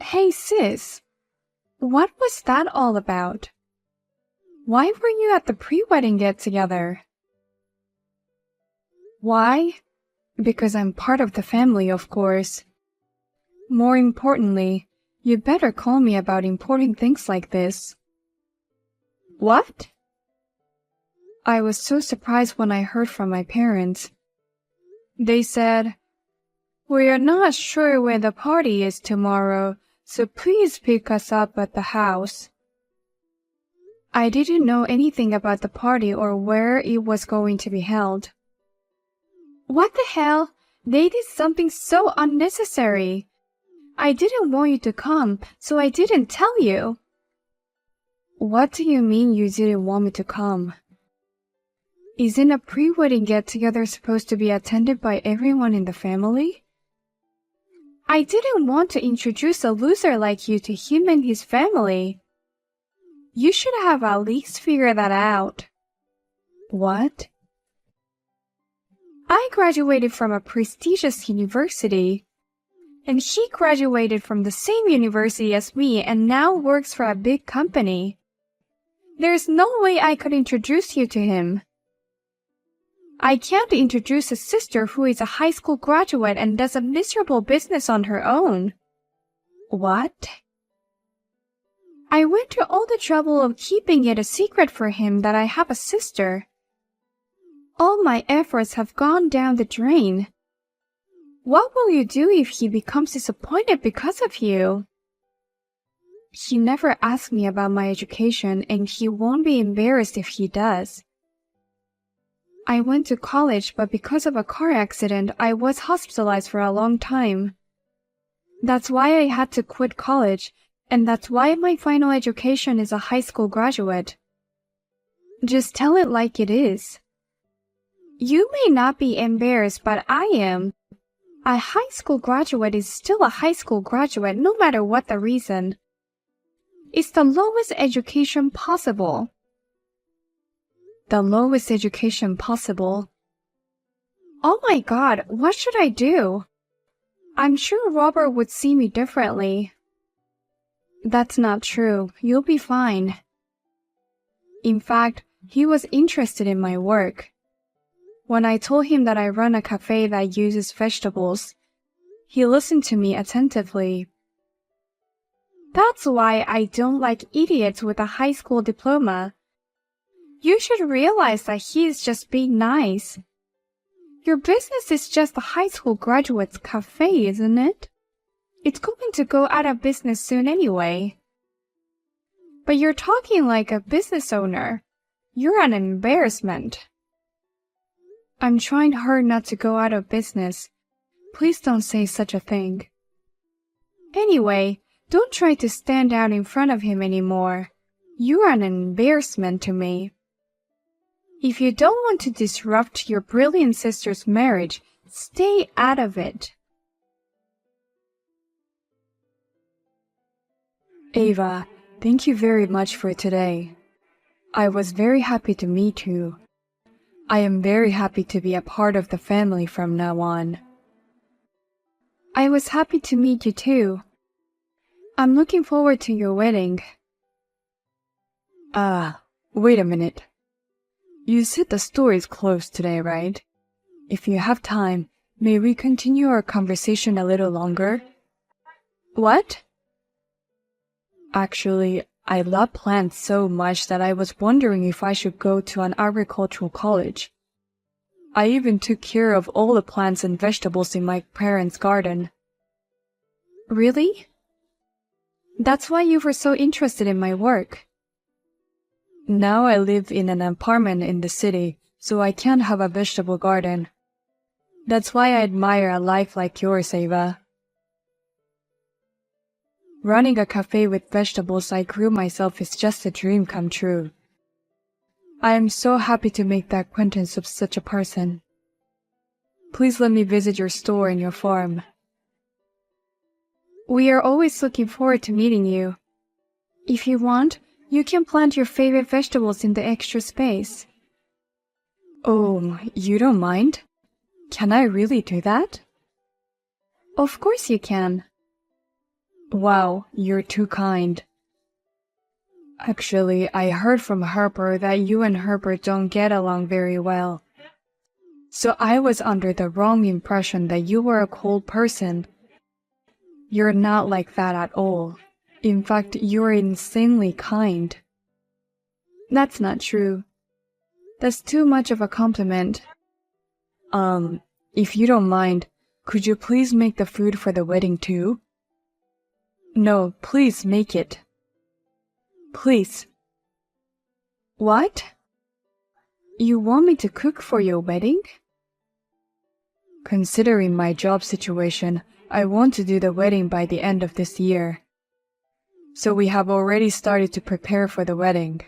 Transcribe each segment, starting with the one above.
Hey sis, what was that all about? Why were you at the pre-wedding get-together? Why? Because I'm part of the family, of course. More importantly, you better call me about important things like this. What? I was so surprised when I heard from my parents. They said, "We are not sure where the party is tomorrow, so please pick us up at the house." I didn't know anything about the party or where it was going to be held. What the hell? They did something so unnecessary. I didn't want you to come, so I didn't tell you. What do you mean you didn't want me to come? Isn't a pre-wedding get-together supposed to be attended by everyone in the family? I didn't want to introduce a loser like you to him and his family. You should have at least figured that out. What? I graduated from a prestigious university, and he graduated from the same university as me and now works for a big company. There's no way I could introduce you to him. I can't introduce a sister who is a high school graduate and does a miserable business on her own. What? I went to all the trouble of keeping it a secret for him that I have a sister. All my efforts have gone down the drain. What will you do if he becomes disappointed because of you? He never asked me about my education, and he won't be embarrassed if he does. I went to college, but because of a car accident, I was hospitalized for a long time. That's why I had to quit college, and that's why my final education is a high school graduate. Just tell it like it is. You may not be embarrassed, but I am. A high school graduate is still a high school graduate no matter what the reason. It's the lowest education possible. The lowest education possible. Oh my God, what should I do? I'm sure Robert would see me differently. That's not true. You'll be fine. In fact, he was interested in my work. When I told him that I run a cafe that uses vegetables, he listened to me attentively. That's why I don't like idiots with a high school diploma. You should realize that he is just being nice. Your business is just a high school graduate's cafe, isn't it? It's going to go out of business soon anyway. But you're talking like a business owner. You're an embarrassment. I'm trying hard not to go out of business. Please don't say such a thing. Anyway, don't try to stand out in front of him anymore. You are an embarrassment to me. If you don't want to disrupt your brilliant sister's marriage, stay out of it. Ava, thank you very much for today. I was very happy to meet you. I am very happy to be a part of the family from now on. I was happy to meet you too. I'm looking forward to your wedding. Wait a minute. You said the store is closed today, right? If you have time, may we continue our conversation a little longer? What? Actually, I love plants so much that I was wondering if I should go to an agricultural college. I even took care of all the plants and vegetables in my parents' garden. Really? That's why you were so interested in my work. Now I live in an apartment in the city, so I can't have a vegetable garden. That's why I admire a life like yours, Ava. Running a cafe with vegetables I grew myself is just a dream come true. I am so happy to make the acquaintance of such a person. Please let me visit your store and your farm. We are always looking forward to meeting you. If you want, you can plant your favorite vegetables in the extra space. Oh, you don't mind? Can I really do that? Of course you can. Wow, you're too kind. Actually, I heard from Harper that you and Harper don't get along very well. So I was under the wrong impression that you were a cold person. You're not like that at all. In fact, you're insanely kind. That's not true. That's too much of a compliment. If you don't mind, could you please make the food for the wedding too? No, please make it. Please. What? You want me to cook for your wedding? Considering my job situation, I want to do the wedding by the end of this year. So we have already started to prepare for the wedding.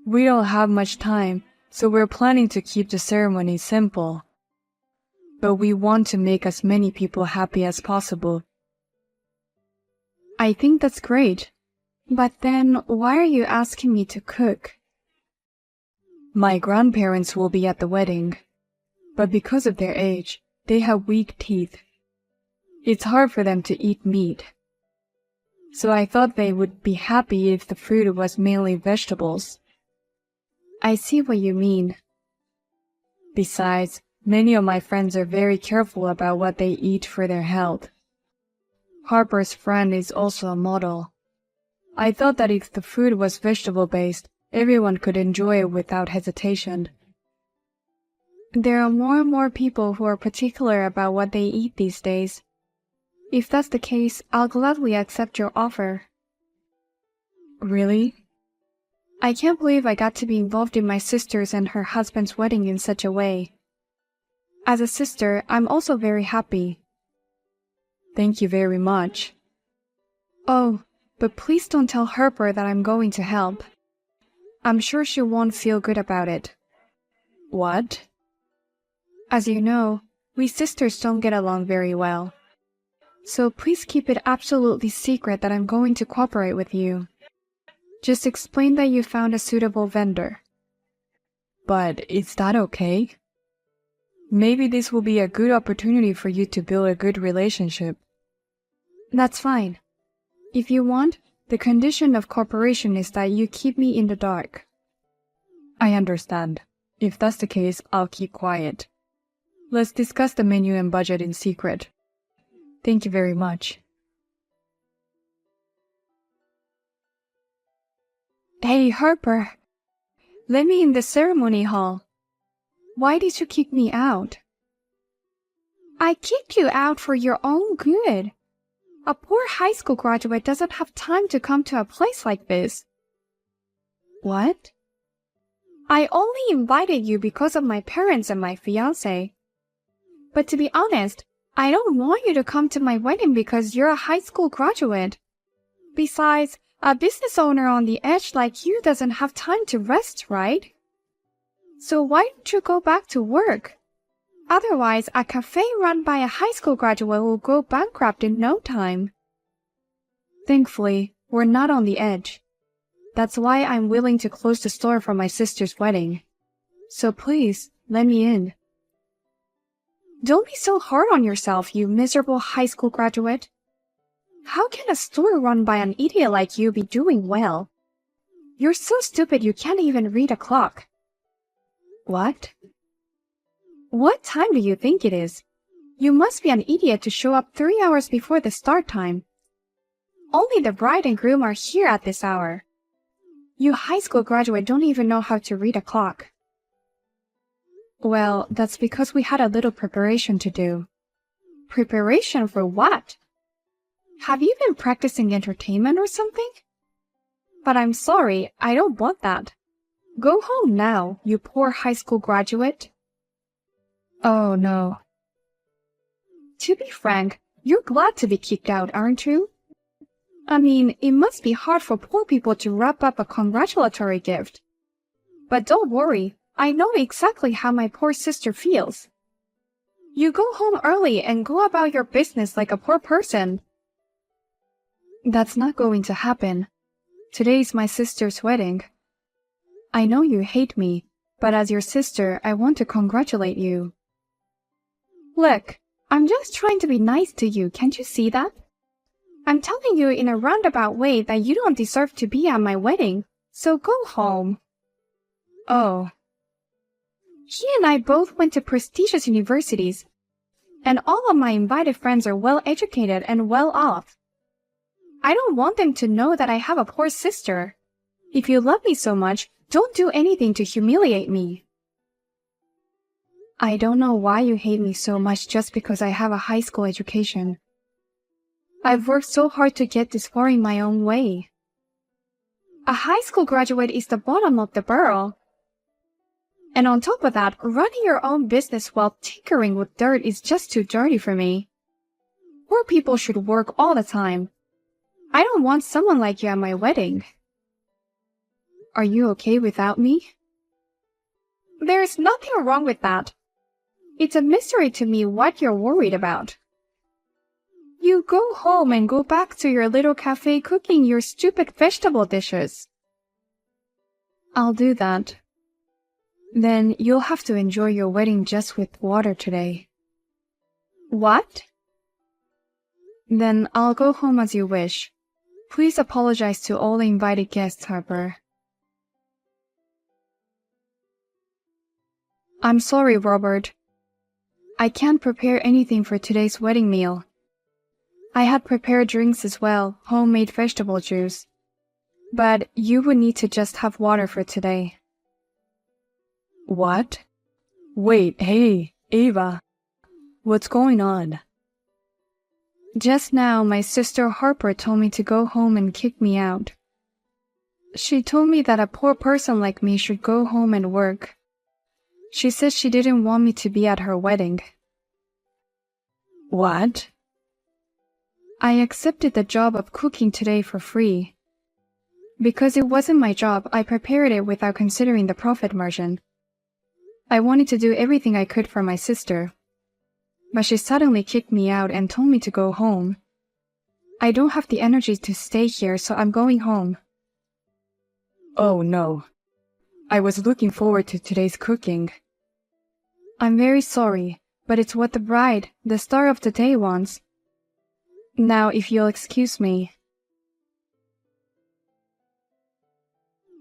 We don't have much time, so we're planning to keep the ceremony simple. But we want to make as many people happy as possible. I think that's great. But then, why are you asking me to cook? My grandparents will be at the wedding, but because of their age, they have weak teeth. It's hard for them to eat meat. So I thought they would be happy if the food was mainly vegetables. I see what you mean. Besides, many of my friends are very careful about what they eat for their health. Harper's friend is also a model. I thought that if the food was vegetable-based, everyone could enjoy it without hesitation. There are more and more people who are particular about what they eat these days. If that's the case, I'll gladly accept your offer. Really? I can't believe I got to be involved in my sister's and her husband's wedding in such a way. As a sister, I'm also very happy. Thank you very much. Oh, but please don't tell Harper that I'm going to help. I'm sure she won't feel good about it. What? As you know, we sisters don't get along very well. So please keep it absolutely secret that I'm going to cooperate with you. Just explain that you found a suitable vendor. But is that okay? Maybe this will be a good opportunity for you to build a good relationship. That's fine. If you want, the condition of cooperation is that you keep me in the dark. I understand. If that's the case, I'll keep quiet. Let's discuss the menu and budget in secret. Thank you very much. Hey, Harper. Let me in the ceremony hall. Why did you kick me out? I kicked you out for your own good. A poor high school graduate doesn't have time to come to a place like this. What? I only invited you because of my parents and my fiancé. But to be honest, I don't want you to come to my wedding because you're a high school graduate. Besides, a business owner on the edge like you doesn't have time to rest, right? So why don't you go back to work? Otherwise, a cafe run by a high school graduate will go bankrupt in no time. Thankfully, we're not on the edge. That's why I'm willing to close the store for my sister's wedding. So please, let me in. Don't be so hard on yourself, you miserable high school graduate. How can a store run by an idiot like you be doing well? You're so stupid you can't even read a clock. What? What time do you think it is? You must be an idiot to show up 3 hours before the start time. Only the bride and groom are here at this hour. You high school graduate don't even know how to read a clock. Well, that's because we had a little preparation to do. Preparation for what? Have you been practicing entertainment or something? But I'm sorry, I don't want that. Go home now, you poor high school graduate. Oh no. To be frank, you're glad to be kicked out, aren't you? I mean, it must be hard for poor people to wrap up a congratulatory gift. But don't worry, I know exactly how my poor sister feels. You go home early and go about your business like a poor person. That's not going to happen. Today's my sister's wedding. I know you hate me, but as your sister, I want to congratulate you. Look, I'm just trying to be nice to you, can't you see that? I'm telling you in a roundabout way that you don't deserve to be at my wedding, so go home. Oh. He and I both went to prestigious universities, and all of my invited friends are well educated and well off. I don't want them to know that I have a poor sister. If you love me so much, don't do anything to humiliate me. I don't know why you hate me so much just because I have a high school education. I've worked so hard to get this far in my own way. A high school graduate is the bottom of the barrel. And on top of that, running your own business while tinkering with dirt is just too dirty for me. Poor people should work all the time. I don't want someone like you at my wedding. Are you okay without me? There's nothing wrong with that. It's a mystery to me what you're worried about. You go home and go back to your little cafe cooking your stupid vegetable dishes. I'll do that. Then you'll have to enjoy your wedding just with water today. What? Then I'll go home as you wish. Please apologize to all the invited guests, Harper. I'm sorry, Robert. I can't prepare anything for today's wedding meal. I had prepared drinks as well, homemade vegetable juice. But you would need to just have water for today. What? Wait, hey, Ava. What's going on? Just now, my sister Harper told me to go home and kick me out. She told me that a poor person like me should go home and work. She said she didn't want me to be at her wedding. What? I accepted the job of cooking today for free. Because it wasn't my job, I prepared it without considering the profit margin. I wanted to do everything I could for my sister. But she suddenly kicked me out and told me to go home. I don't have the energy to stay here, so I'm going home. Oh no. I was looking forward to today's cooking. I'm very sorry, but it's what the bride, the star of the day, wants. Now, if you'll excuse me.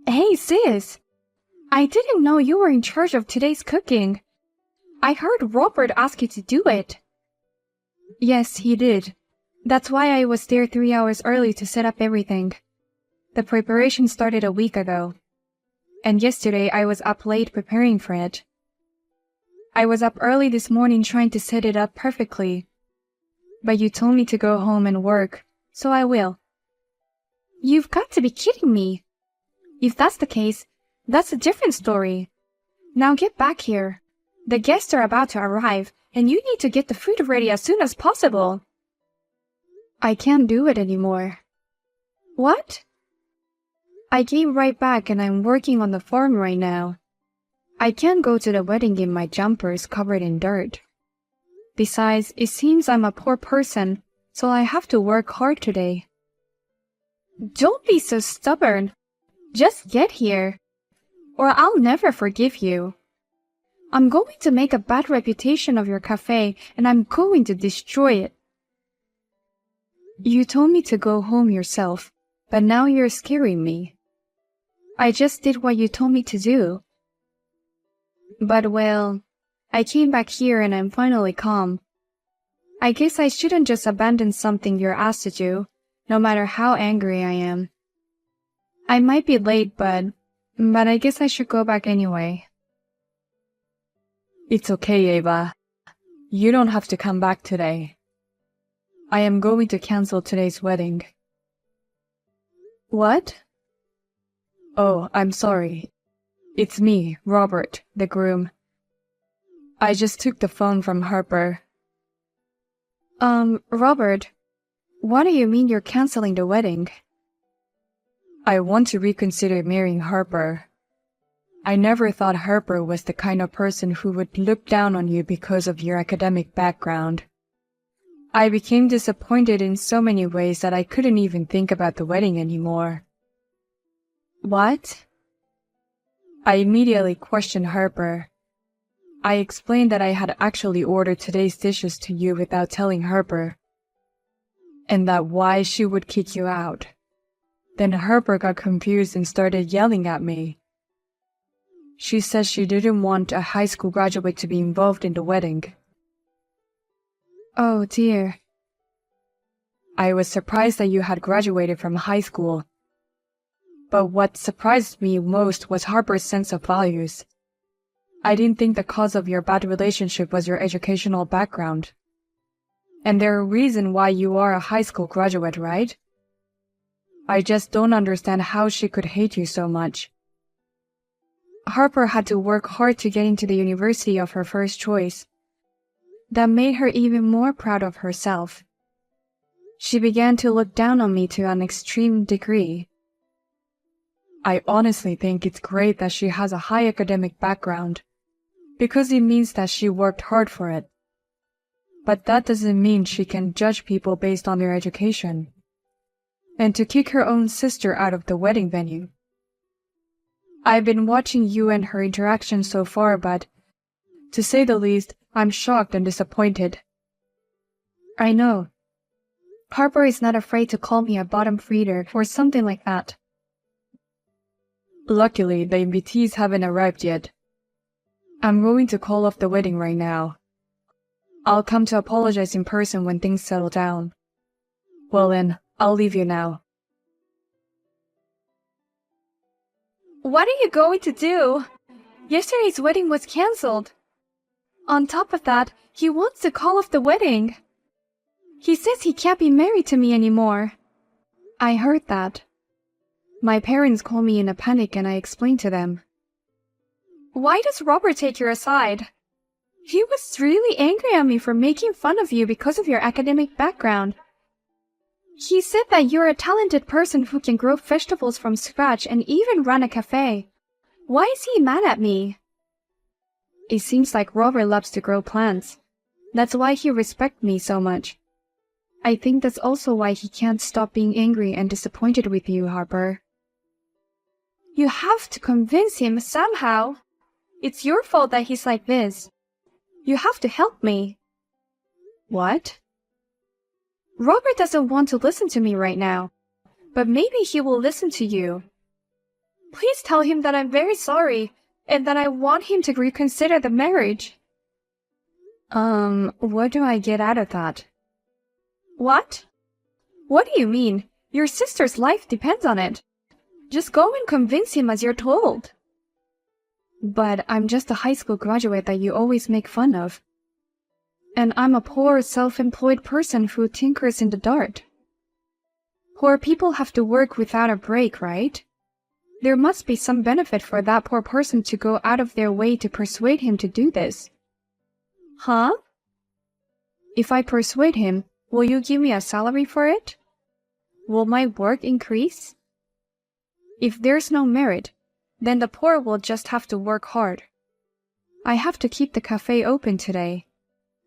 Hey, sis! I didn't know you were in charge of today's cooking. I heard Robert ask you to do it. Yes, he did. That's why I was there 3 hours early to set up everything. The preparation started a week ago. And yesterday I was up late preparing for it. I was up early this morning trying to set it up perfectly. But you told me to go home and work, so I will. You've got to be kidding me. If that's the case, that's a different story. Now get back here. The guests are about to arrive, and you need to get the food ready as soon as possible. I can't do it anymore. What? I came right back and I'm working on the farm right now. I can't go to the wedding in my jumpers covered in dirt. Besides, it seems I'm a poor person, so I have to work hard today. Don't be so stubborn. Just get here, or I'll never forgive you. I'm going to make a bad reputation of your cafe, and I'm going to destroy it. You told me to go home yourself, but now you're scaring me. I just did what you told me to do. But well, I came back here and I'm finally calm. I guess I shouldn't just abandon something you're asked to do, no matter how angry I am. I might be late, but I guess I should go back anyway. It's okay, Ava. You don't have to come back today. I am going to cancel today's wedding. What? Oh, I'm sorry. It's me, Robert, the groom. I just took the phone from Harper. Robert, what do you mean you're canceling the wedding? I want to reconsider marrying Harper. I never thought Harper was the kind of person who would look down on you because of your academic background. I became disappointed in so many ways that I couldn't even think about the wedding anymore. What? I immediately questioned Harper. I explained that I had actually ordered today's dishes to you without telling Harper. and that why she would kick you out. Then Harper got confused and started yelling at me. She said she didn't want a high school graduate to be involved in the wedding. Oh dear. I was surprised that you had graduated from high school. But what surprised me most was Harper's sense of values. I didn't think the cause of your bad relationship was your educational background. And there's a reason why you are a high school graduate, right? I just don't understand how she could hate you so much. Harper had to work hard to get into the university of her first choice. That made her even more proud of herself. She began to look down on me to an extreme degree. I honestly think it's great that she has a high academic background, because it means that she worked hard for it. But that doesn't mean she can judge people based on their education. And to kick her own sister out of the wedding venue. I've been watching you and her interaction so far, but, to say the least, I'm shocked and disappointed. I know. Harper is not afraid to call me a bottom feeder or something like that. Luckily, the invitees haven't arrived yet. I'm going to call off the wedding right now. I'll come to apologize in person when things settle down. Well then, I'll leave you now. What are you going to do? Yesterday's wedding was cancelled. On top of that, he wants to call off the wedding. He says he can't be married to me anymore. I heard that. My parents called me in a panic and I explained to them. Why does Robert take your side? He was really angry at me for making fun of you because of your academic background. He said that you're a talented person who can grow vegetables from scratch and even run a cafe. Why is he mad at me? It seems like Robert loves to grow plants. That's why he respects me so much. I think that's also why he can't stop being angry and disappointed with you, Harper. You have to convince him somehow. It's your fault that he's like this. You have to help me. What? Robert doesn't want to listen to me right now, but maybe he will listen to you. Please tell him that I'm very sorry and that I want him to reconsider the marriage. What do I get out of that? What? What do you mean? Your sister's life depends on it. Just go and convince him as you're told. But I'm just a high school graduate that you always make fun of. And I'm a poor, self-employed person who tinkers in the dark. Poor people have to work without a break, right? There must be some benefit for that poor person to go out of their way to persuade him to do this. Huh? If I persuade him, will you give me a salary for it? Will my work increase? If there's no merit, then the poor will just have to work hard. I have to keep the cafe open today.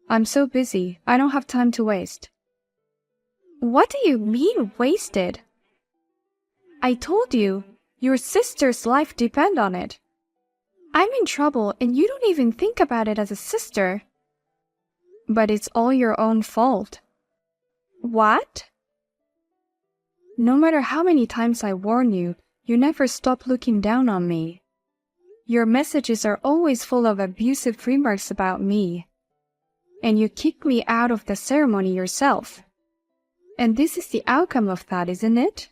I'm so busy, I don't have time to waste. What do you mean, wasted? I told you, your sister's life depends on it. I'm in trouble and you don't even think about it as a sister. But it's all your own fault. What? No matter how many times I warn you, you never stop looking down on me. Your messages are always full of abusive remarks about me. And you kick me out of the ceremony yourself. And this is the outcome of that, isn't it?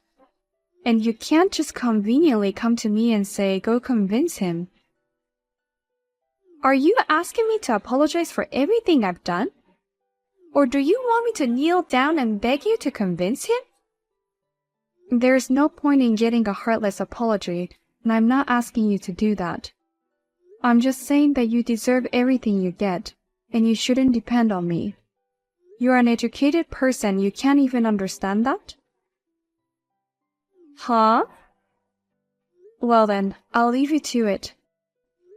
And you can't just conveniently come to me and say, go convince him. Are you asking me to apologize for everything I've done? Or do you want me to kneel down and beg you to convince him? There's no point in getting a heartless apology, and I'm not asking you to do that. I'm just saying that you deserve everything you get, and you shouldn't depend on me. You're an educated person, you can't even understand that? Huh? Well then, I'll leave you to it.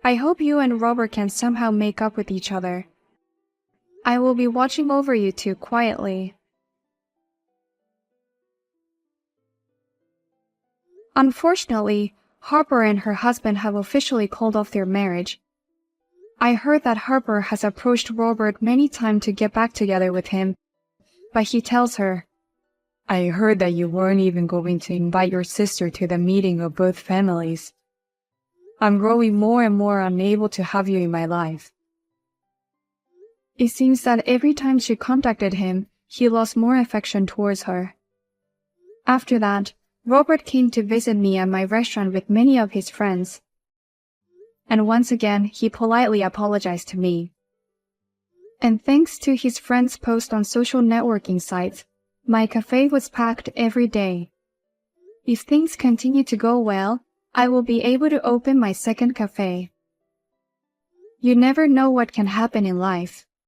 I hope you and Robert can somehow make up with each other. I will be watching over you two quietly. Unfortunately, Harper and her husband have officially called off their marriage. I heard that Harper has approached Robert many times to get back together with him, but he tells her, I heard that you weren't even going to invite your sister to the meeting of both families. I'm growing more and more unable to have you in my life. It seems that every time she contacted him, he lost more affection towards her. After that, Robert came to visit me at my restaurant with many of his friends. And once again, he politely apologized to me. And thanks to his friends' posts on social networking sites, my cafe was packed every day. If things continue to go well, I will be able to open my second cafe. You never know what can happen in life.